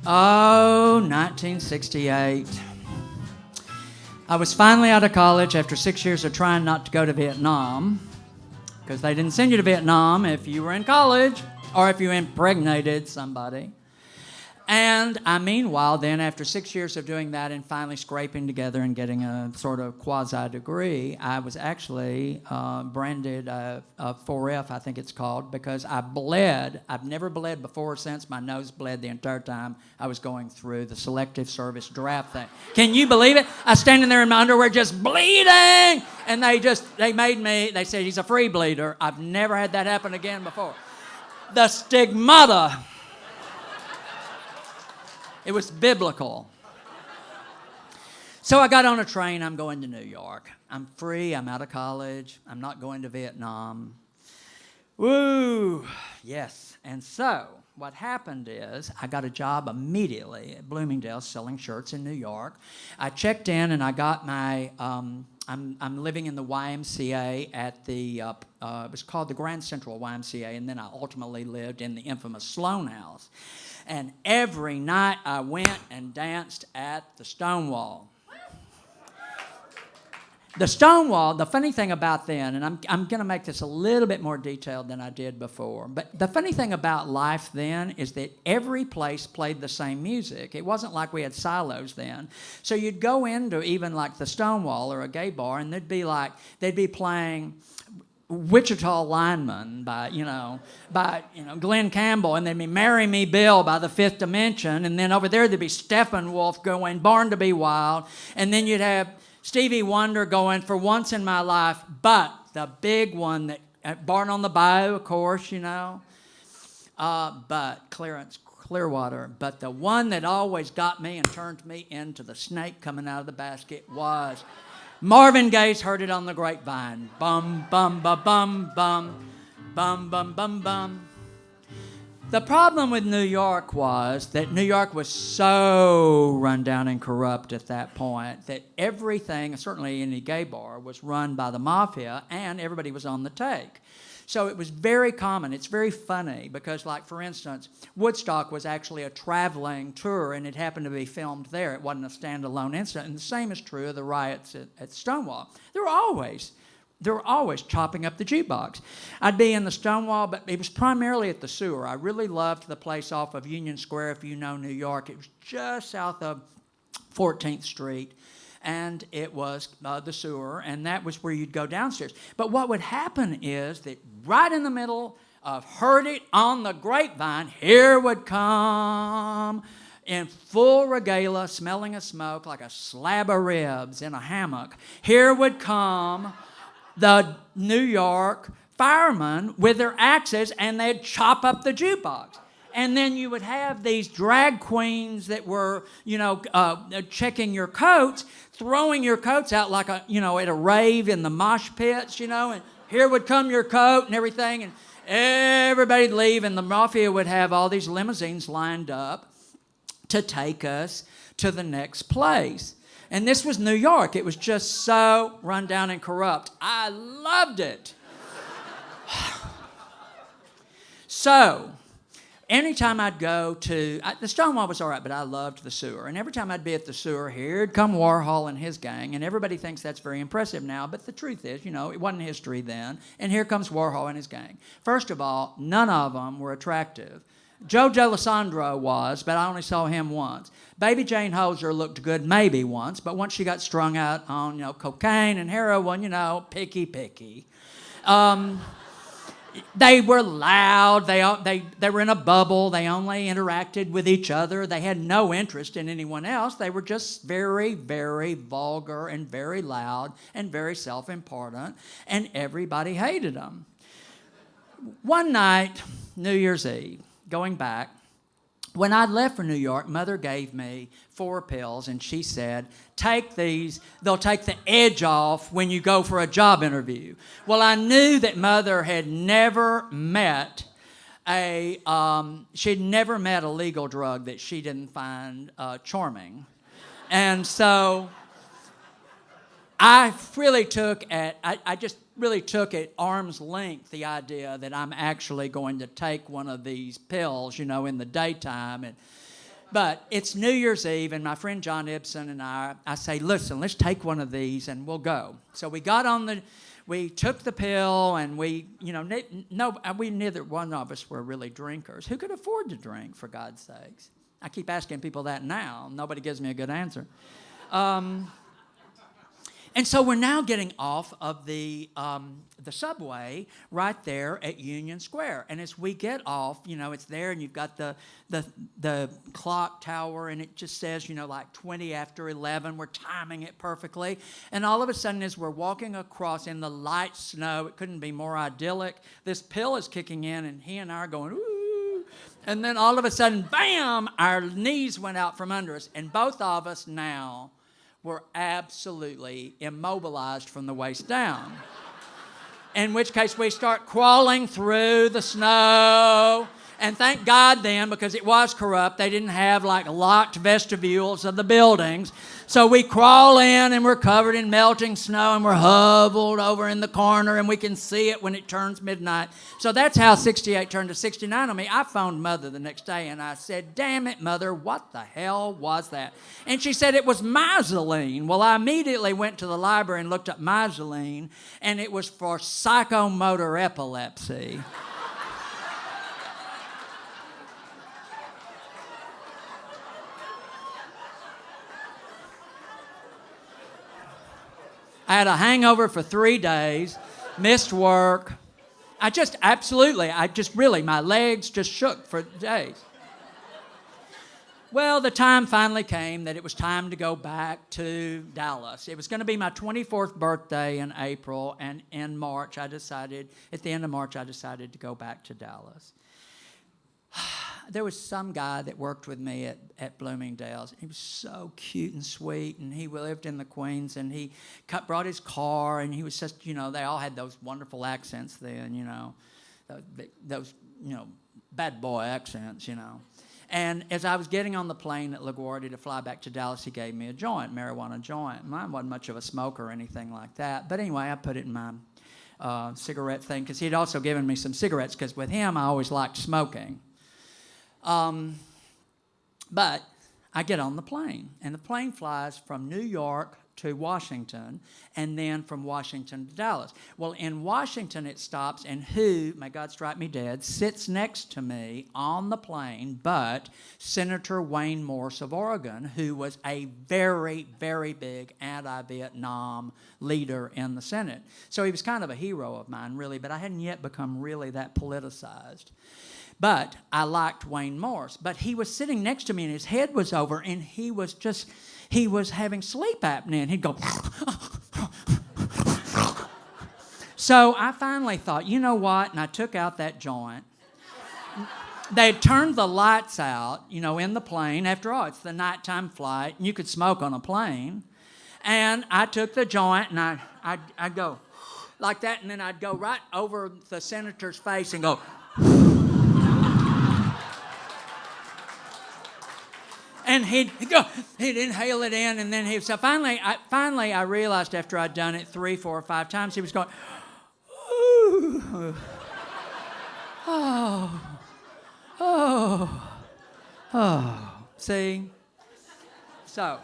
Oh, 1968. I was finally out of college after 6 years of trying not to go to Vietnam, because they didn't send you to Vietnam if you were in college or if you impregnated somebody. And meanwhile, then after 6 years of doing that and finally scraping together and getting a sort of quasi-degree, I was actually branded a 4F, I think it's called, because I bled. I've never bled before or since. My nose bled the entire time I was going through the selective service draft thing. Can you believe it? I was standing there in my underwear just bleeding, and they said, he's a free bleeder. I've never had that happen again before. The stigmata. It was biblical. So I got on a train. I'm going to New York. I'm free. I'm out of college. I'm not going to Vietnam. Woo! Yes. And so what happened is I got a job immediately at Bloomingdale's selling shirts in New York. I checked in and I got my... I'm living in the YMCA at the, it was called the Grand Central YMCA, and then I ultimately lived in the infamous Sloan House. And every night I went and danced at the Stonewall. The Stonewall, the funny thing about then, and I'm going to make this a little bit more detailed than I did before, but the funny thing about life then is that every place played the same music. It wasn't like we had silos then. So you'd go into even like the Stonewall or a gay bar, and they'd be playing Wichita Lineman by Glenn Campbell, and there'd be Marry Me Bill by the Fifth Dimension, and then over there there'd be Steppenwolf going Born to Be Wild, and then you'd have Stevie Wonder going For Once in My Life, but the big one that Barn on the Bayou, of course, but Clarence Clearwater, but the one that always got me and turned me into the snake coming out of the basket was Marvin Gaye's Heard It on the Grapevine. Bum, bum, ba, bum, bum, bum, bum, bum, bum. The problem with New York was that New York was so run down and corrupt at that point that everything, certainly any gay bar, was run by the mafia, and everybody was on the take. So it was very common. It's very funny because, like, for instance, Woodstock was actually a traveling tour, and it happened to be filmed there. It wasn't a standalone incident. And the same is true of the riots at Stonewall. They were always chopping up the jukebox. I'd be in the Stonewall, but it was primarily at the sewer. I really loved the place off of Union Square, if you know New York. It was just south of 14th Street. And it was the sewer, and that was where you'd go downstairs. But what would happen is that right in the middle of Heard It on the Grapevine, here would come, in full regalia, smelling of smoke like a slab of ribs in a hammock, here would come the New York firemen with their axes, and they'd chop up the jukebox. And then you would have these drag queens that were, checking your coats, throwing your coats out like at a rave in the mosh pits, and here would come your coat and everything, and everybody'd leave, and the mafia would have all these limousines lined up to take us to the next place. And this was New York. It was just so run down and corrupt. I loved it. So anytime I'd go to, the Stonewall was all right, but I loved the sewer. And every time I'd be at the sewer, here'd come Warhol and his gang, and everybody thinks that's very impressive now, but the truth is, it wasn't history then, and here comes Warhol and his gang. First of all, none of them were attractive. Joe D'Alessandro was, but I only saw him once. Baby Jane Holzer looked good maybe once, but once she got strung out on, cocaine and heroin, picky. They were loud. They were in a bubble. They only interacted with each other. They had no interest in anyone else. They were just very, very vulgar and very loud and very self-important, and everybody hated them. One night, New Year's Eve, going back, when I left for New York, Mother gave me 4 pills, and she said, take these, they'll take the edge off when you go for a job interview. Well, I knew that Mother had never met she'd never met a legal drug that she didn't find charming. And so I just really took at arm's length the idea that I'm actually going to take one of these pills, in the daytime. And But it's New Year's Eve, and my friend John Ibsen and I say, listen, let's take one of these and we'll go. So we took the pill, and we neither one of us were really drinkers. Who could afford to drink, for God's sakes? I keep asking people that now. Nobody gives me a good answer. And so we're now getting off of the subway right there at Union Square. And as we get off, it's there, and you've got the clock tower, and it just says, like 20 after 11. We're timing it perfectly. And all of a sudden, as we're walking across in the light snow, it couldn't be more idyllic. This pill is kicking in, and he and I are going, ooh. And then all of a sudden, bam, our knees went out from under us. And both of us now were absolutely immobilized from the waist down. In which case we start crawling through the snow. And thank God then, because it was corrupt, they didn't have like locked vestibules of the buildings. So we crawl in, and we're covered in melting snow, and we're huddled over in the corner, and we can see it when it turns midnight. So that's how 68 turned to 69 on me. I phoned Mother the next day, and I said, damn it, Mother, what the hell was that? And she said it was Misoline. Well, I immediately went to the library and looked up Misoline, and it was for psychomotor epilepsy. I had a hangover for 3 days, missed work. My legs just shook for days. Well, the time finally came that it was time to go back to Dallas. It was going to be my 24th birthday in April, and in March, at the end of March, I decided to go back to Dallas. There was some guy that worked with me at Bloomingdale's. He was so cute and sweet, and he lived in the Queens, and he brought his car, and he was just, they all had those wonderful accents then, those bad boy accents, And as I was getting on the plane at LaGuardia to fly back to Dallas, he gave me a marijuana joint. Mine wasn't much of a smoker or anything like that. But anyway, I put it in my cigarette thing, because he'd also given me some cigarettes, because with him, I always liked smoking. But I get on the plane, and the plane flies from New York to Washington, and then from Washington to Dallas. Well, in Washington it stops, and who, may God strike me dead, sits next to me on the plane but Senator Wayne Morse of Oregon, who was a very, very big anti-Vietnam leader in the Senate. So he was kind of a hero of mine, really, but I hadn't yet become really that politicized. But I liked Wayne Morse. But he was sitting next to me, and his head was over, and he was having sleep apnea, and he'd go. So I finally thought, you know what? And I took out that joint. They had turned the lights out, in the plane. After all, it's the nighttime flight, and you could smoke on a plane. And I took the joint, and I'd go like that, and then I'd go right over the senator's face and go. And he'd inhale it in, and then so finally I realized after I'd done it 3, 4, or 5 times, he was going, ooh, oh. See? So,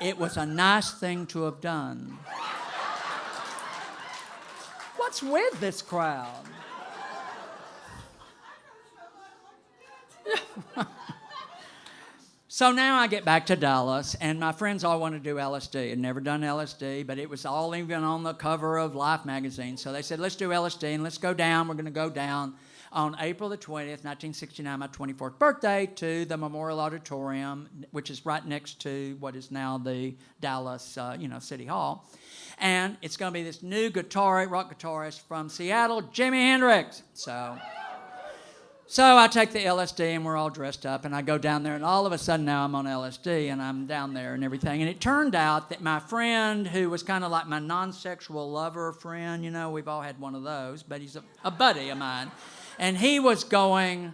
it was a nice thing to have done. What's with this crowd? So now I get back to Dallas, and my friends all want to do LSD. I'd never done LSD, but it was all even on the cover of Life magazine. So they said, let's do LSD, and let's go down. We're going to go down on April the 20th, 1969, my 24th birthday, to the Memorial Auditorium, which is right next to what is now the Dallas, City Hall. And it's going to be this new rock guitarist from Seattle, Jimi Hendrix. So I take the LSD, and we're all dressed up, and I go down there, and all of a sudden now I'm on LSD, and I'm down there and everything. And it turned out that my friend, who was kind of like my non-sexual lover friend, we've all had one of those, but he's a buddy of mine. And he was going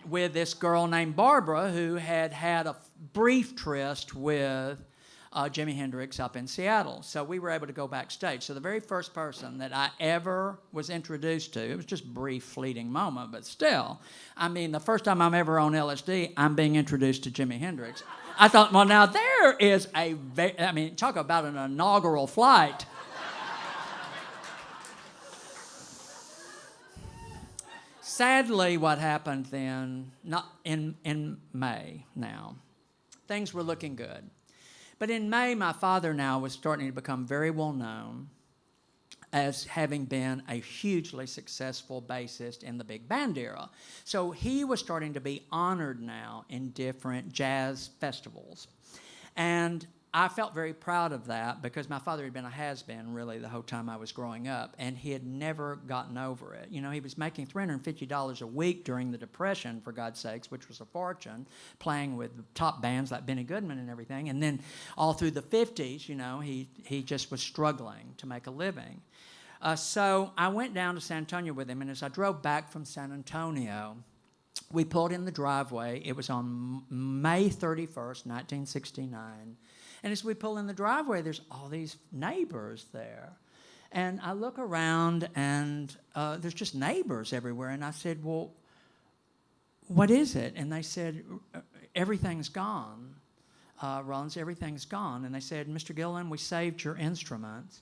with this girl named Barbara, who had a brief tryst with Jimi Hendrix up in Seattle. So we were able to go backstage. So the very first person that I ever was introduced to, it was just a brief, fleeting moment, but still, I mean, the first time I'm ever on LSD, I'm being introduced to Jimi Hendrix. I thought, well, now there is talk about an inaugural flight. Sadly, what happened then, not in May now, things were looking good. But in May, my father now was starting to become very well known as having been a hugely successful bassist in the big band era. So he was starting to be honored now in different jazz festivals. And I felt very proud of that because my father had been a has-been really the whole time I was growing up, and he had never gotten over it. You know, he was making $350 a week during the Depression, for God's sakes, which was a fortune, playing with top bands like Benny Goodman and everything. And then all through the 50s, you know, he just was struggling to make a living. So I went down to San Antonio with him, and as I drove back from San Antonio, we pulled in the driveway. It was on May 31st, 1969. And as we pull in the driveway, there's all these neighbors there. And I look around, and there's just neighbors everywhere. And I said, well, what is it? And they said, everything's gone. Rollins, everything's gone. And they said, Mr. Gillen, we saved your instruments.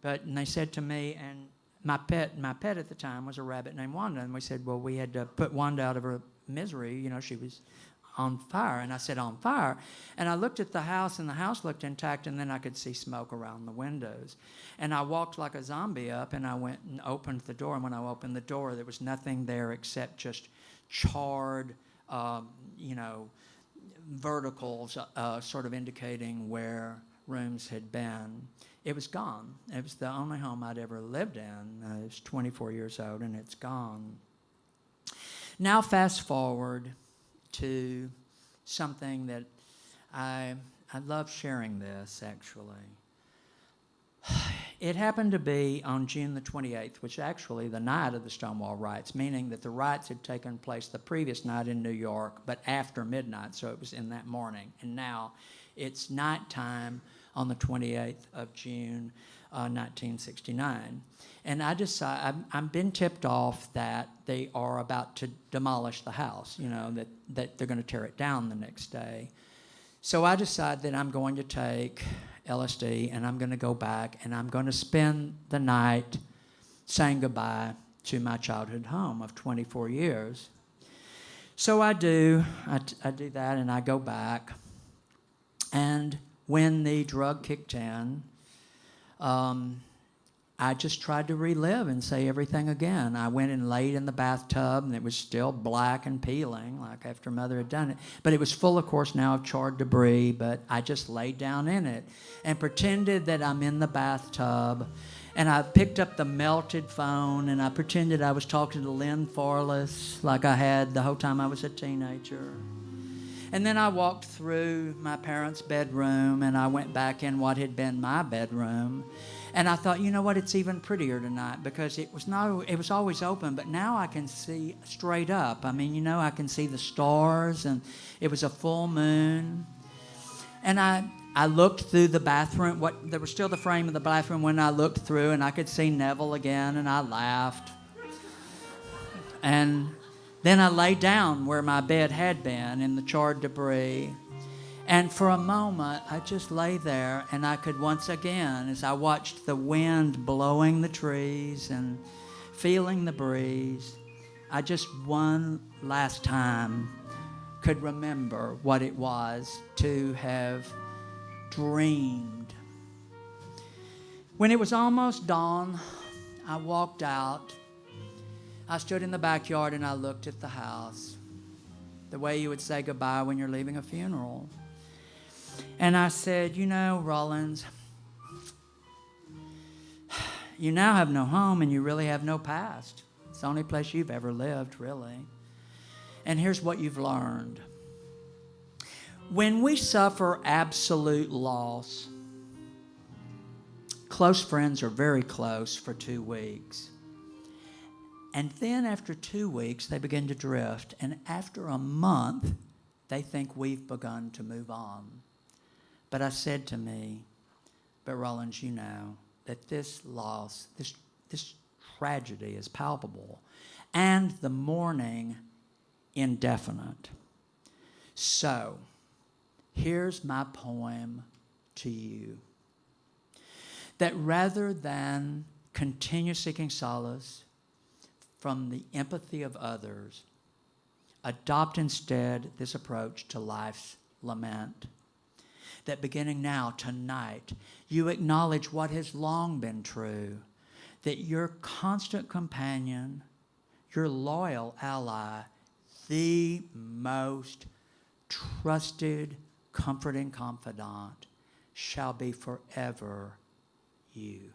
And they said to me, and my pet at the time was a rabbit named Wanda. And we said, well, we had to put Wanda out of her misery. You know, she was on fire. And I said, on fire? And I looked at the house, and the house looked intact, and then I could see smoke around the windows. And I walked like a zombie up, and I went and opened the door. And when I opened the door, there was nothing there except just charred, verticals sort of indicating where rooms had been. It was gone. It was the only home I'd ever lived in. I was 24 years old, and it's gone. Now fast forward to something that I love sharing this, actually. It happened to be on June the 28th, which is actually the night of the Stonewall riots, meaning that the riots had taken place the previous night in New York, but after midnight, so it was in that morning. And now it's nighttime on the 28th of June, 1969. And I decided, I've been tipped off that they are about to demolish the house, you know, that they're going to tear it down the next day. So I decided that I'm going to take LSD and I'm going to go back and I'm going to spend the night saying goodbye to my childhood home of 24 years. So I do that, and I go back. And when the drug kicked in, I just tried to relive and say everything again. I went and laid in the bathtub, and it was still black and peeling, like after Mother had done it. But it was full, of course, now of charred debris, but I just laid down in it and pretended that I'm in the bathtub. And I picked up the melted phone, and I pretended I was talking to Lynn Forless like I had the whole time I was a teenager. And then I walked through my parents' bedroom, and I went back in what had been my bedroom. And I thought, you know what, it's even prettier tonight because it was always open, but now I can see straight up. I mean, you know, I can see the stars, and it was a full moon. And I looked through the bathroom. There was still the frame of the bathroom when I looked through, and I could see Neville again, and I laughed. And then I lay down where my bed had been in the charred debris. And for a moment, I just lay there, and I could once again, as I watched the wind blowing the trees and feeling the breeze, I just one last time could remember what it was to have dreamed. When it was almost dawn, I walked out. I stood in the backyard and I looked at the house, the way you would say goodbye when you're leaving a funeral. And I said, you know, Rollins, you now have no home and you really have no past. It's the only place you've ever lived, really. And here's what you've learned. When we suffer absolute loss, close friends are very close for 2 weeks. And then after 2 weeks, they begin to drift. And after a month, they think we've begun to move on. But I said to me, but Rollins, you know that this loss, this tragedy is palpable, and the mourning indefinite. So, here's my poem to you. That rather than continue seeking solace from the empathy of others, adopt instead this approach to life's lament. That beginning now, tonight, you acknowledge what has long been true, that your constant companion, your loyal ally, the most trusted, comforting confidant, shall be forever you.